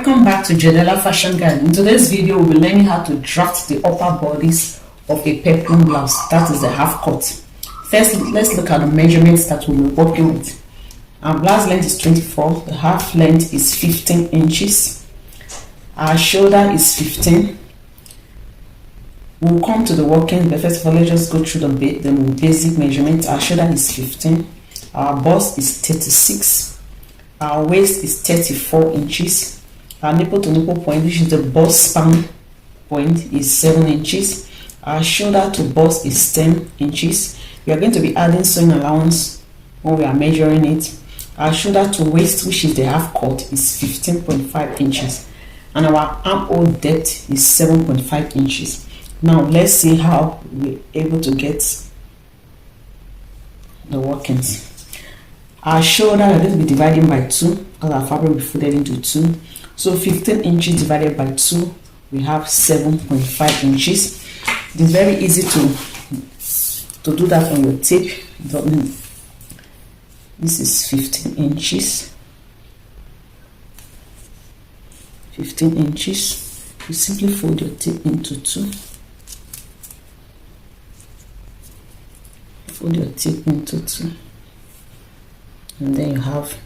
Welcome back to Janella Fashion Guide. In today's video, we'll be learning how to draft the upper bodice of a peplum blouse. That is the half cut. First, let's look at the measurements that we'll be working with. Our blouse length is 24. The half length is 15 inches. Our shoulder is 15. We'll come to the working, but first of all, let's just go through the basic measurements. Our shoulder is 15. Our bust is 36. Our waist is 34 inches. Our nipple to nipple point, which is the bust span point, is 7 inches. Our shoulder to bust is 10 inches. We are going to be adding sewing allowance when we are measuring it. Our shoulder to waist, which is the half cut, is 15.5 inches. And our armhole depth is 7.5 inches. Now let's see how we're able to get the workings. Our shoulder, we're going to be dividing by 2 because our fabric will be folded into 2. So 15 inches divided by 2, we have 7.5 inches. It is very easy to do that on your tape. This is 15 inches. 15 inches. You simply fold your tape into 2. Fold your tape into 2. And then you have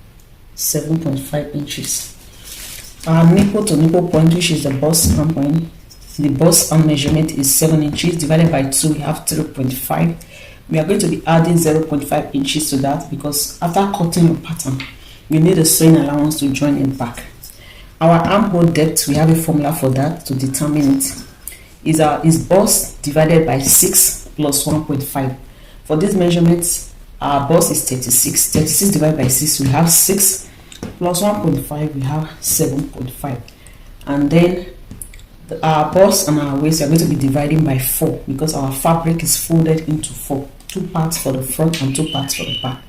7.5 inches. Our nipple to nipple point, which is the bust span point, the bust span measurement is 7 inches divided by 2, we have 3.5. We are going to be adding 0.5 inches to that because after cutting your pattern, you need a sewing allowance to join it back. Our armhole depth, we have a formula for that to determine it. Is bust divided by 6 plus 1.5. For these measurements, our bust is 36. 36 divided by 6, we have 6. Plus 1.5, we have 7.5. And then our bust and our waist are going to be dividing by 4 because our fabric is folded into 4. 2 parts for the front and 2 parts for the back.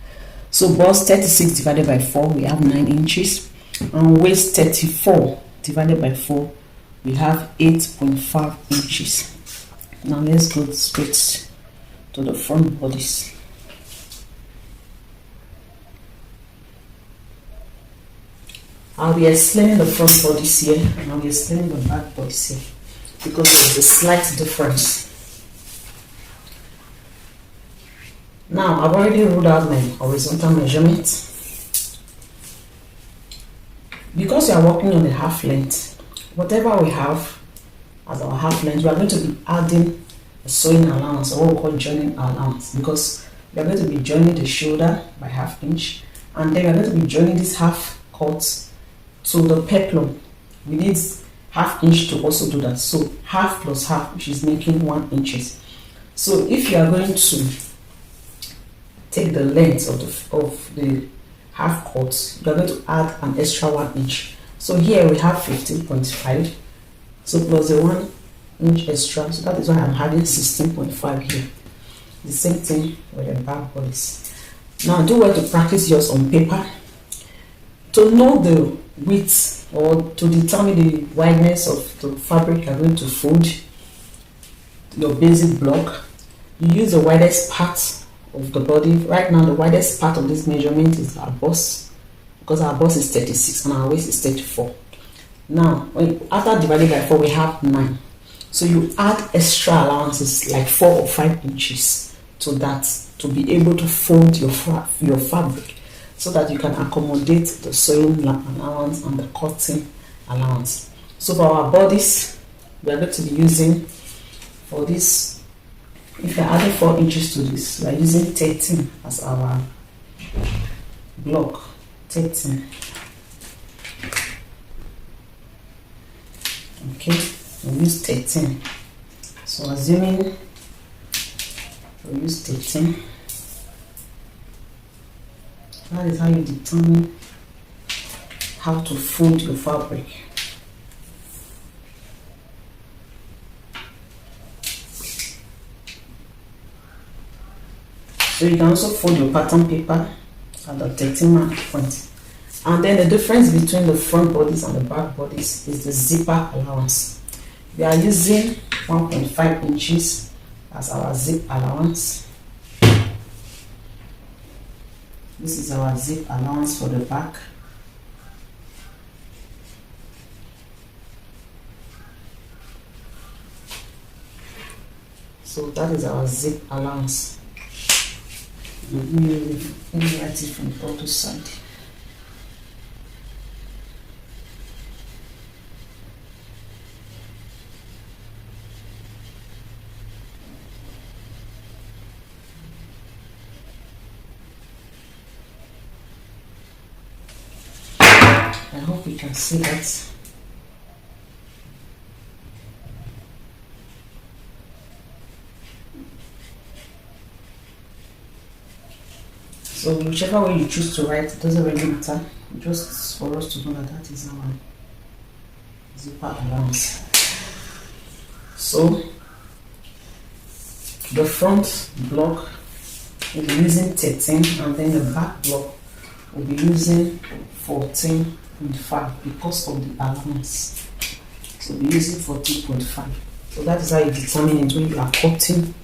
So bust 36 divided by 4, we have 9 inches. And waist 34 divided by 4, we have 8.5 inches. Now let's go straight to the front bodice. I'll be explaining the front bodice here and I'll be explaining the back bodice here because there's a slight difference. Now I've already ruled out my horizontal measurement. Because you are working on the half length, whatever we have as our half length, we are going to be adding a sewing allowance or what we call joining allowance because we are going to be joining the shoulder by ½ inch and then we are going to be joining this half cut to the peplum. We need ½ inch to also do that. So half plus half, which is making 1 inch. So if you are going to take the length of the half cut, you are going to add an extra 1 inch. So here we have 15.5. So plus the 1 inch extra. So that is why I'm having 16.5 here. The same thing with the back bodice. Now do well to practice yours on paper. To know the width or to determine the wideness of the fabric you are going to fold your basic block, you use the widest part of the body. Right now the widest part of this measurement is our bust because our bust is 36 and our waist is 34. Now after dividing by 4 we have 9. So you add extra allowances like 4 or 5 inches to that to be able to fold your fabric, so that you can accommodate the sewing allowance and the cutting allowance. So for our bodice, we are going to be using, for this, if you're adding 4 inches to this, we are using 13 as our block. 13. Okay, we use 13. So assuming we use 13. That is how you determine how to fold your fabric. So you can also fold your pattern paper at the 13 mark point. And then the difference between the front bodice and the back bodice is the zipper allowance. We are using 1.5 inches as our zip allowance. This is our zip allowance for the back. So that is our zip allowance. Let me write it from the other side. I hope you can see that. So whichever way you choose to write, it doesn't really matter. Just for us to know that that is our zipper allowance. So the front block will be using 13, and then the back block will be using 14.5 because of the allowance. So we'll be using 14.5. So that is how you determine it when you are cutting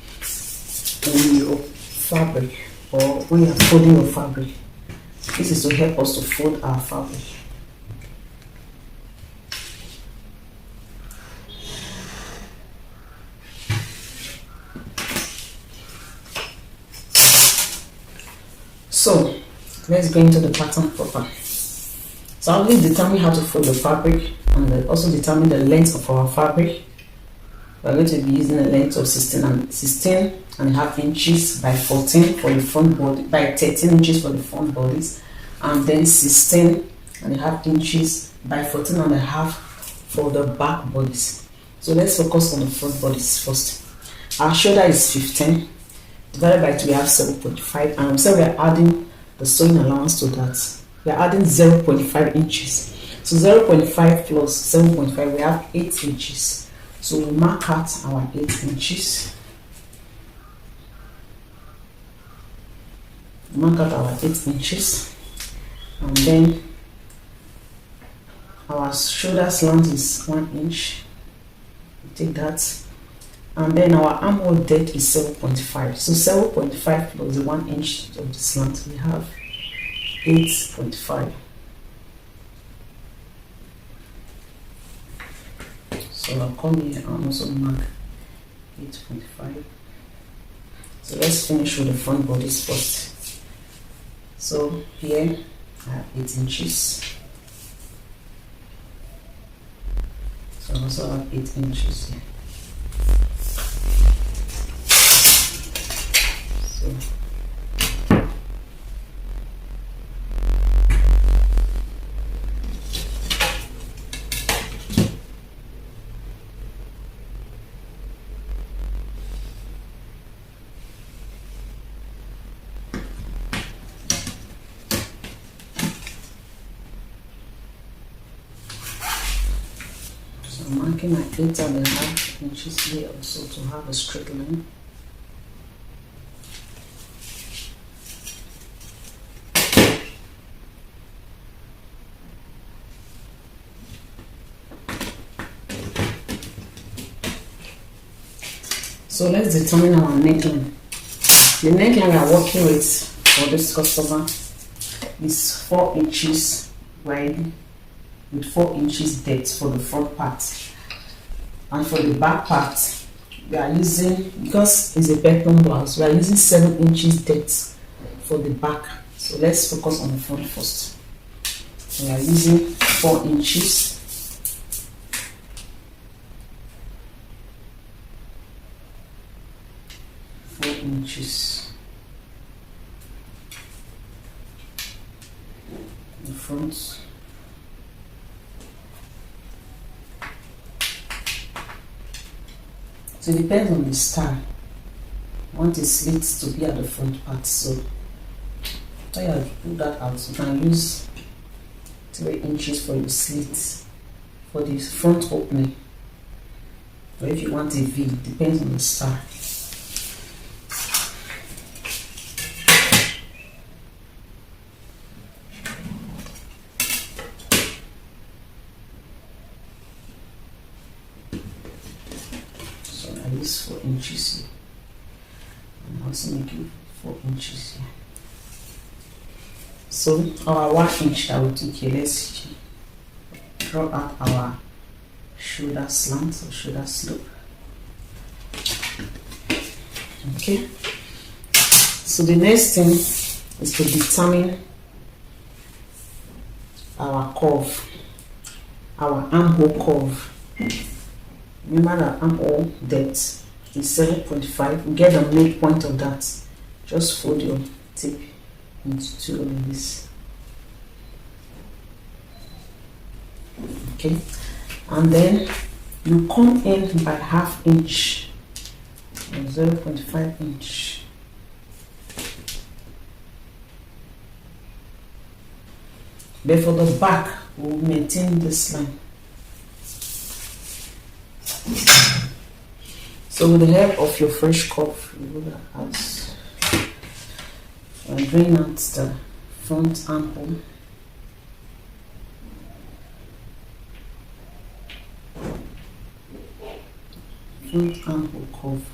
your fabric or when you are folding your fabric. This is to help us to fold our fabric. So let's go into the pattern proper. So I'll determine how to fold the fabric and also determine the length of our fabric. We're going to be using a length of 16.5 inches by 14 for the front body, by 13 inches for the front bodies, and then 16.5 inches by 14.5 for the back bodies. So let's focus on the front bodies first. Our shoulder is 15 divided by 2, we have 7.5, and so we are adding the sewing allowance to that. We are adding 0.5 inches. So 0.5 plus 7.5, we have 8 inches. So we mark out our 8 inches. Mark out our 8 inches, and then our shoulder slant is 1 inch. We take that, and then our armhole depth is 7.5. So 7.5 plus the 1 inch of the slant, we have 8.5. So I'll come here and also mark 8.5. So let's finish with the front bodies first. So here I have 8 inches. So I also have 8 inches here. So I'm marking my 8.5 inches here also to have a straight line. So let's determine our neckline. The neckline we are working with for this customer is 4 inches wide with 4 inches depth for the front part, and for the back part we are using, because it's a peplum blouse, we are using 7 inches depth for the back. So let's focus on the front first. We are using 4 inches. In front. So it depends on the style. I want the slits to be at the front part, so try to pull that out. You can use 3 inches for your slits for the front opening, or if you want a V, it depends on the style. At least 4 inches here. I'm also making 4 inches here. So our 1 inch that we took here, let's draw out our shoulder slant or shoulder slope. Okay, so the next thing is to determine our curve, our armhole curve. Remember that armhole depth is 7.5. We get the midpoint of that. Just fold your tip into two of this. Okay, and then you come in by half inch, 0.5 inch. But for the back, we'll maintain this line. So with the help of your French curve, you will bring out the front armhole. Front armhole curve.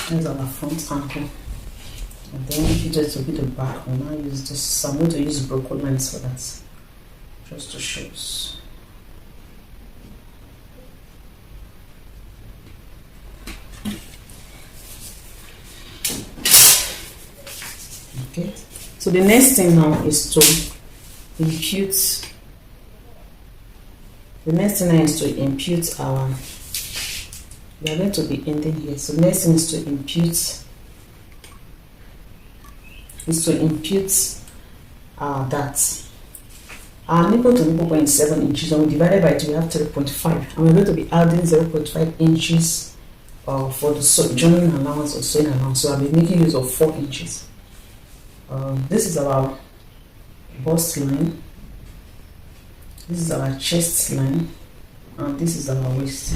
There's our front armhole. And then if you just look at the back, we'll now use this. I'm going to use broken lines for that, just to show us. Okay, so the next thing now is to impute. The next thing now is to impute our. We are going to be ending here. So the next thing is to impute. That our nipple to nipple point is 7 inches, and we divided by 2, we have 3.5, and we're going to be adding 0.5 inches for the joining allowance or sewing allowance. So I'll be making use of 4 inches. This is our bust line, this is our chest line, and this is our waist.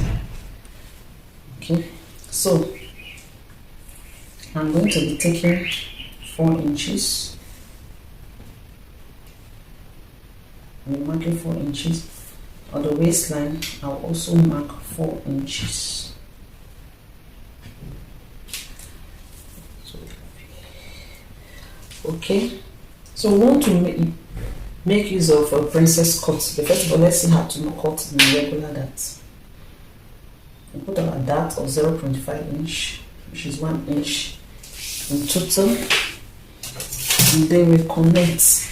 Okay, so I'm going to be taking 4 inches. I'm marking 4 inches. On the waistline, I'll also mark 4 inches. Okay, so we want to make use of a princess cut. But first of all, let's see how to cut the regular dart. We put our dart of 0.5 inch, which is 1 inch in total, and then we connect.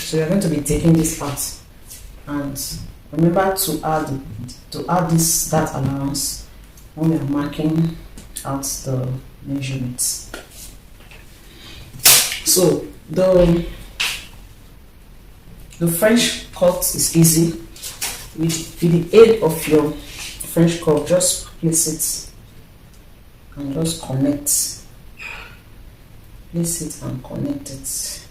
So we are going to be taking this out, and remember to add this dart allowance when we are marking out the measurements. So the French cut is easy. With the aid of your French curve, just place it and just connect. Place it and connect it.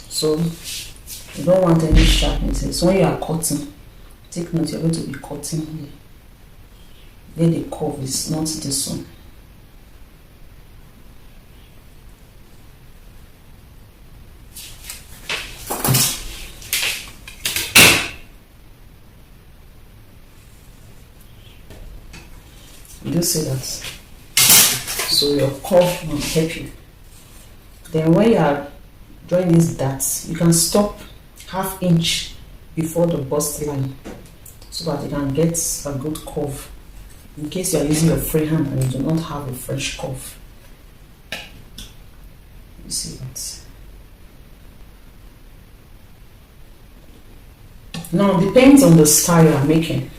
So you don't want any sharpness. So when you are cutting, take note, you're going to be cutting here. Where the curve is, not this one. You do see that? So your curve will help you. Then when you are drawing these darts, you can stop half inch before the bust line so that you can get a good curve in case you are using your free hand and you do not have a French curve. You see that? Now it depends on the style you are making.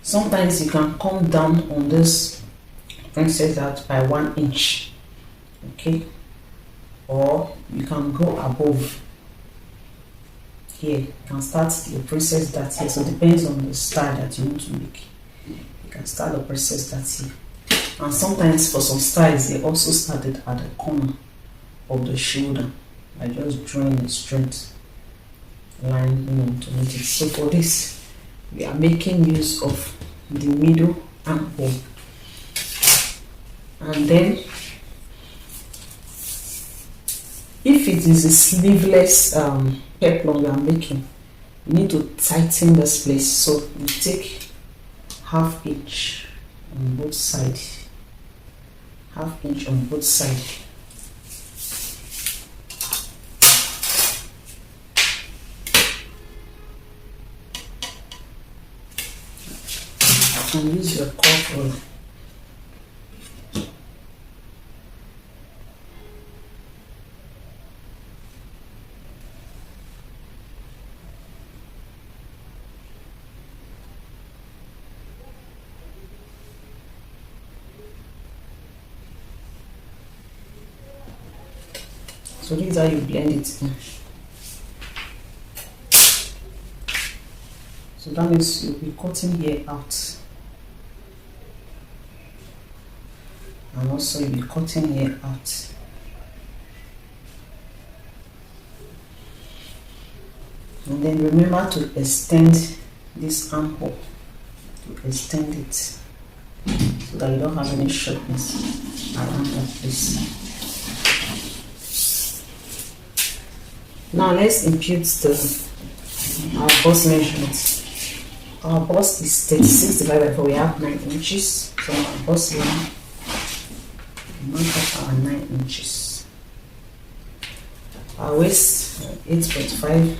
Sometimes you can come down on this princess dart by 1 inch, okay, or you can go above here. You can start the princess dart here. So it depends on the style that you want to make. You can start the princess dart here, and sometimes for some styles they also started at the corner of the shoulder by just drawing a straight line, to make it. So for this, we are making use of the middle armhole. And then if it is a sleeveless peplum you are making, you need to tighten this place. So you take ½ inch on both sides, ½ inch on both sides. And use your cloth roll. So this is how you blend it in. So that means you'll be cutting here out. And also you'll be cutting here out. And then remember to extend this armhole. To extend it so that you don't have any shortness around that place. Now let's impute our bust measurements. Our bust is 36 divided by 4. We have 9 inches. So our bust line, mark up our 9 inches. Our waist 8.5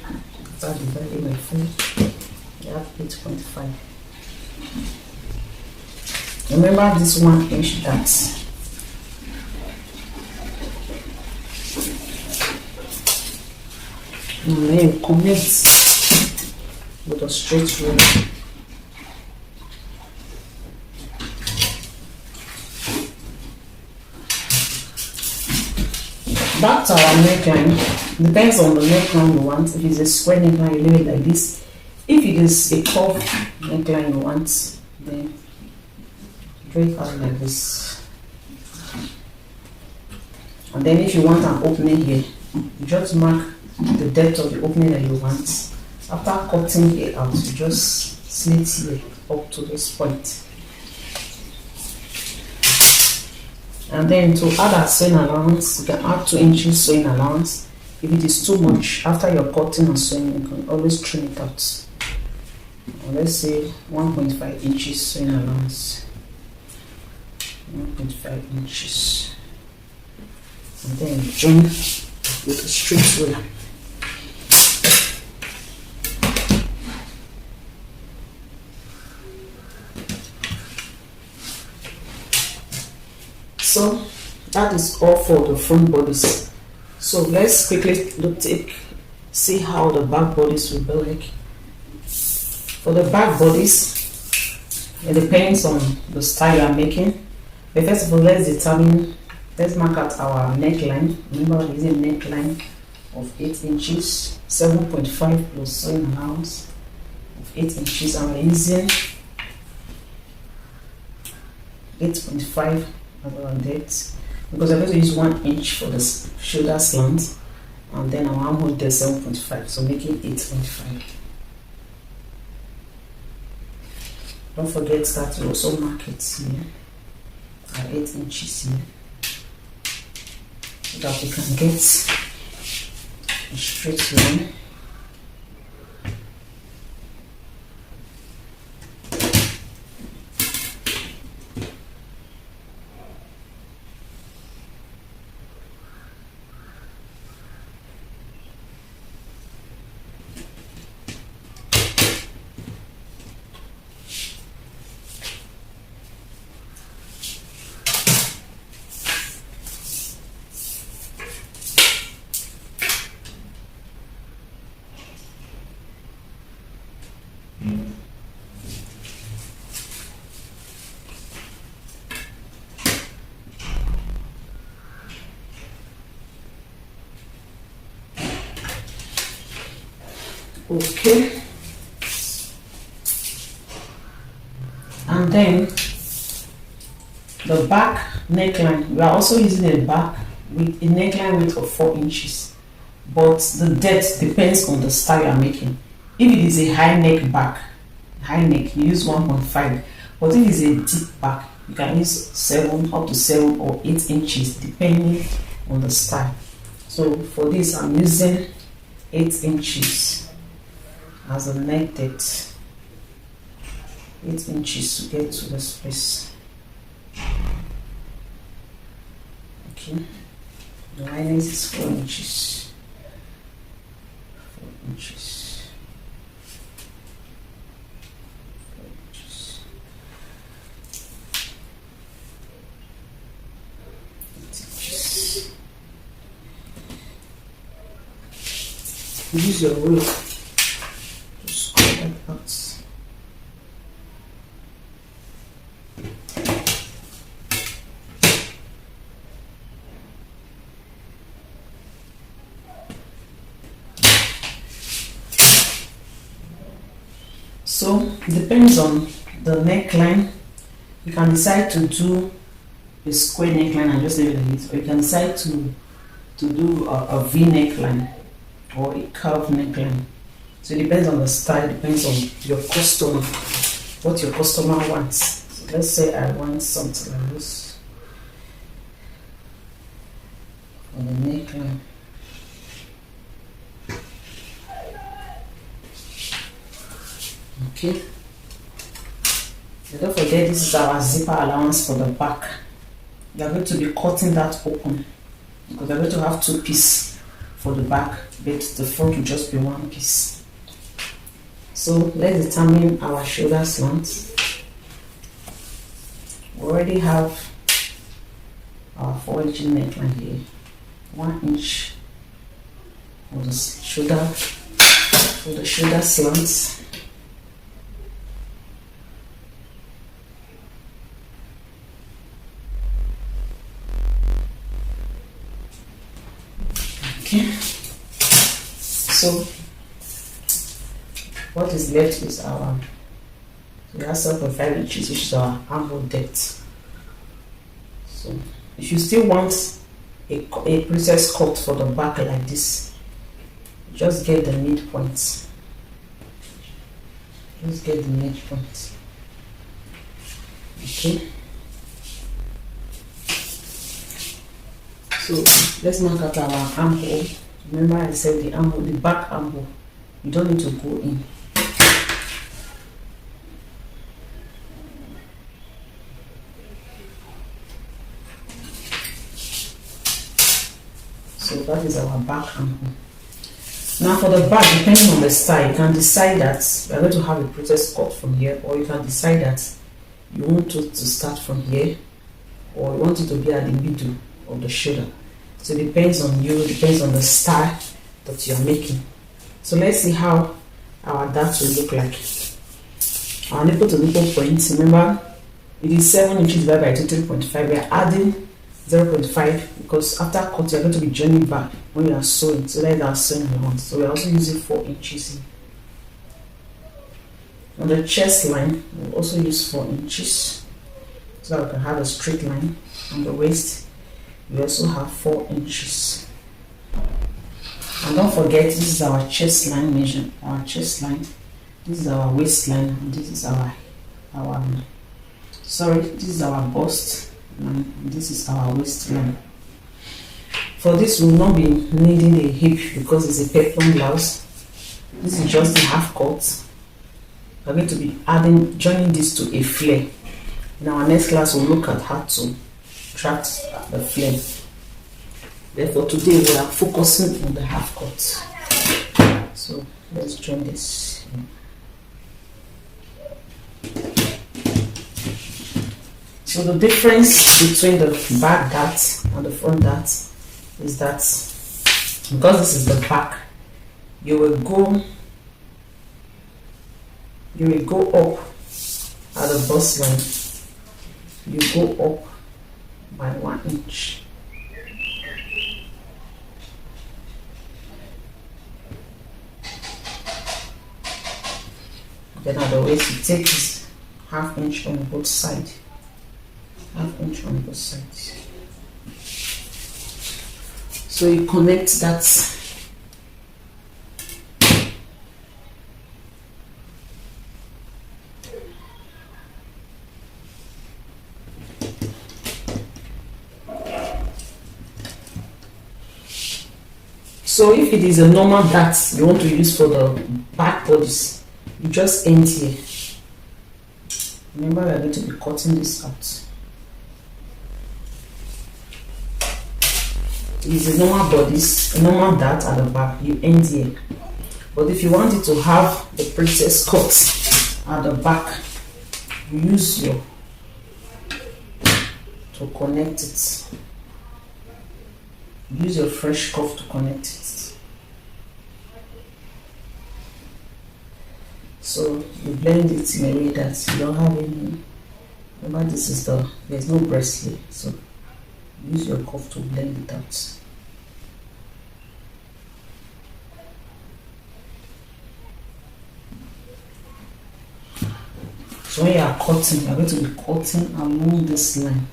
divided by 4. We have 8.5. Remember this 1 inch that and then you connect with a straight roll. Back to our neckline. Depends on the neckline you want. If it's a square neckline, you leave it like this. If it is a curved neckline you want, then draw it out like this. And then if you want an opening here, you just mark the depth of the opening that you want. After cutting here out, you just slit here up to this point. And then to add a sewing allowance, you can add 2 inches sewing allowance. If it is too much, after you're cutting and sewing, you can always trim it out. Or let's say 1.5 inches sewing allowance. 1.5 inches. And then join with a straight roller. So that is all for the front bodice. So let's quickly see how the back bodice will be like. For the back bodice, it depends on the style you are making. But first of all, let's mark out our neckline. Remember, we're using a neckline of 8 inches, 7.5 plus sewing allowance of 8 inches, and we're using 8.5 around it because I'm going to use 1 inch for the shoulder slant, and then our armhole there 7.5, so making 8.5. Don't forget that you also mark it here at 8 inches here, so that we can get a straight line. Okay, and then the back neckline, we are also using a back with a neckline width of 4 inches, but the depth depends on the style you are making. If it is a high neck back, high neck, you use 1.5, but if it is a deep back, You can use 7 up to 7 or 8 inches depending on the style. So for this I'm using 8 inches as a neck depth. 8 inches to get to the space. Okay, the lining is 4 inches. 4 inches. 4 inches. 8 inches. Use your ruler to square that out. So it depends on the neckline. You can decide to do a square neckline and just leave it like it, or you can decide to do a V neckline or a curved neckline. So it depends on the style, depends on your customer, what your customer wants. So let's say I want something like this for the neckline. Okay, and don't forget this is our zipper allowance for the back. You are going to be cutting that open because you're going to have 2 pieces for the back, but the front will just be 1 piece. So let's determine our shoulder slant. We already have our 4 inch neckline here, 1 inch for the shoulder slants. Okay, so what is left is our, we have 7.5 inches, which is our armhole depth. So if you still want a princess cut for the back like this, just get the midpoint. Just get the midpoint. Okay. So let's mark out our armhole. Remember I said the armhole, the back armhole, you don't need to go in. So that is our back armhole. Now for the back, depending on the style, you can decide that you're going to have a princess cut from here, or you can decide that you want it to start from here, or you want it to be at the middle of the shoulder. So it depends on you, it depends on the style that you are making. So let's see how our dart will look like. Our nipple to nipple point, remember it is 7 inches divided by 3.5. We are adding 0.5 because after cut you are going to be joining back when you are sewing. So that is our sewing allowance. So we are also using 4 inches here. On the chest line, we'll also use 4 inches so that we can have a straight line. On the waist, we also have 4 inches. And don't forget, this is our chest line measure, our chest line. This is our waistline, and this is our this is our bust line, and this is our waistline. For this, we will not be needing a hip because it's a peplum blouse. This is just a half cut. We're going to be joining this to a flare. In our next class, we'll look at how to tract the flare. Therefore, today we are focusing on the half cut. So let's join this. So the difference between the back dart and the front dart is that because this is the back, you will go up at the bust line. You go up by 1 inch. Then at the waist, you take this ½ inch on both sides. ½ inch on both sides. So you connect that. So if it is a normal dart you want to use for the back bodice, you just end here. Remember, we are going to be cutting this out. It is a normal bodice, a normal dart at the back, you end here. But if you want it to have the princess cut at the back, you use your to connect it. Use your fresh cuff to connect it. So you blend it in a way that you don't have any. Remember, this is there's no breast here, so use your cuff to blend it out. So when you are cutting, you are going to be cutting along this line,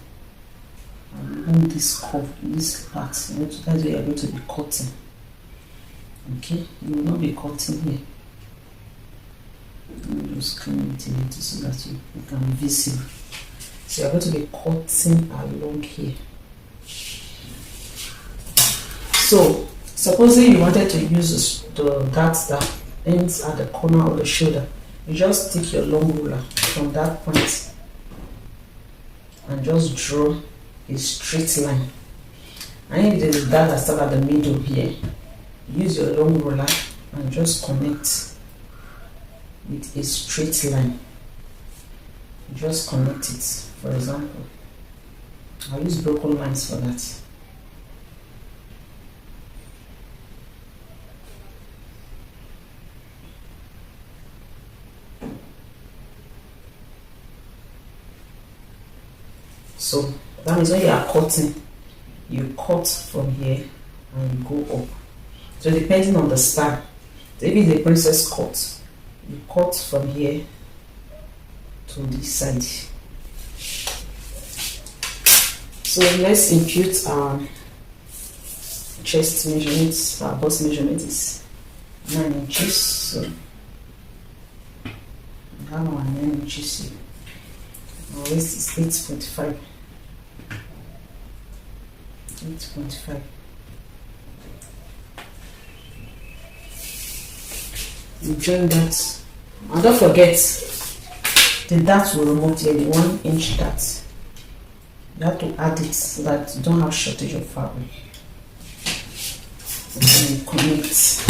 along this curve, this part. That's where you are going to be cutting. Okay, you will not be cutting here. Let me just clean it a little so that you can be visible. So you are going to be cutting along here. So supposing you wanted to use the dart that ends at the corner of the shoulder, you just take your long ruler from that point and just draw a straight line. And if there is that that starts at the middle here, use your long ruler and just connect with a straight line. Just connect it. For example, I'll use broken lines for that. So that means when you are cutting, you cut from here and you go up. So depending on the style, maybe the princess cut, you cut from here to this side. So let's impute our chest measurements. Our bust measurement is 9 inches. So we have our 9 inches here. Our waist is 8.5. 8.5. You join that, and don't forget the dart will remove here, the 1 inch dart. You have to add it so that you don't have shortage of fabric. And then you connect.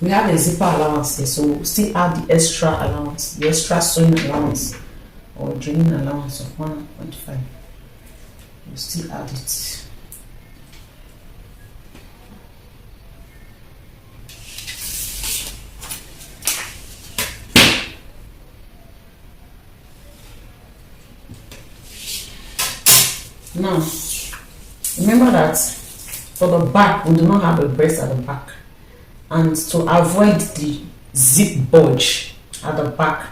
We have a zipper allowance here, so we'll still add the extra allowance, the extra sewing allowance or joining allowance of 1.5. We'll still add it. Now, remember that for the back, we do not have a breast at the back. And to avoid the zip bulge at the back,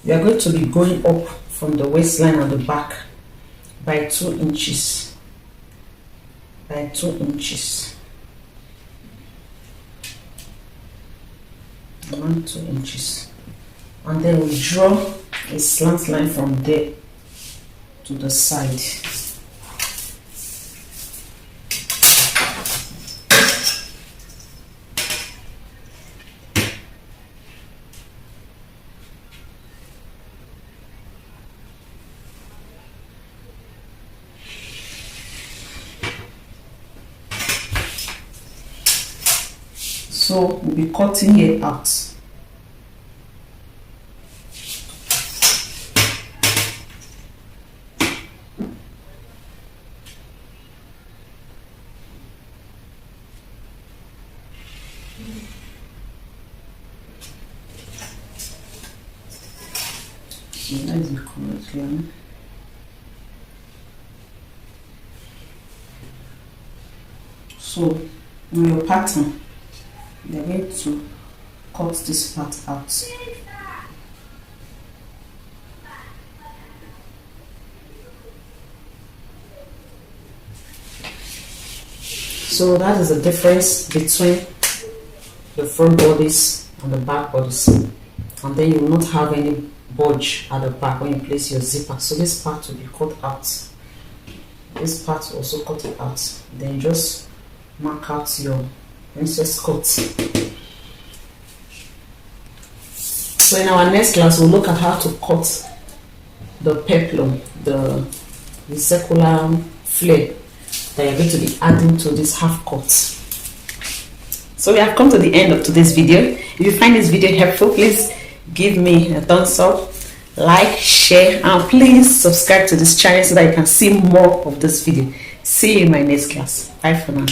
you are going to be going up from the waistline at the back by 2 inches. By 2 inches. 1, 2 inches. And then we draw a slant line from there to the side. So we'll be cutting here out. That's the correct one. So in your pattern, you're going to cut this part out. So that is the difference between the front bodice and the back bodice. And then you will not have any bulge at the back when you place your zipper. So this part will be cut out. this part also cut it out. Then just mark out your princess cut. So in our next class, we'll look at how to cut the peplum, the circular flare that you're going to be adding to this half cut. So we have come to the end of today's video. If you find this video helpful, please give me a thumbs up, like, share, and please subscribe to this channel so that you can see more of this video. See you in my next class. Bye for now.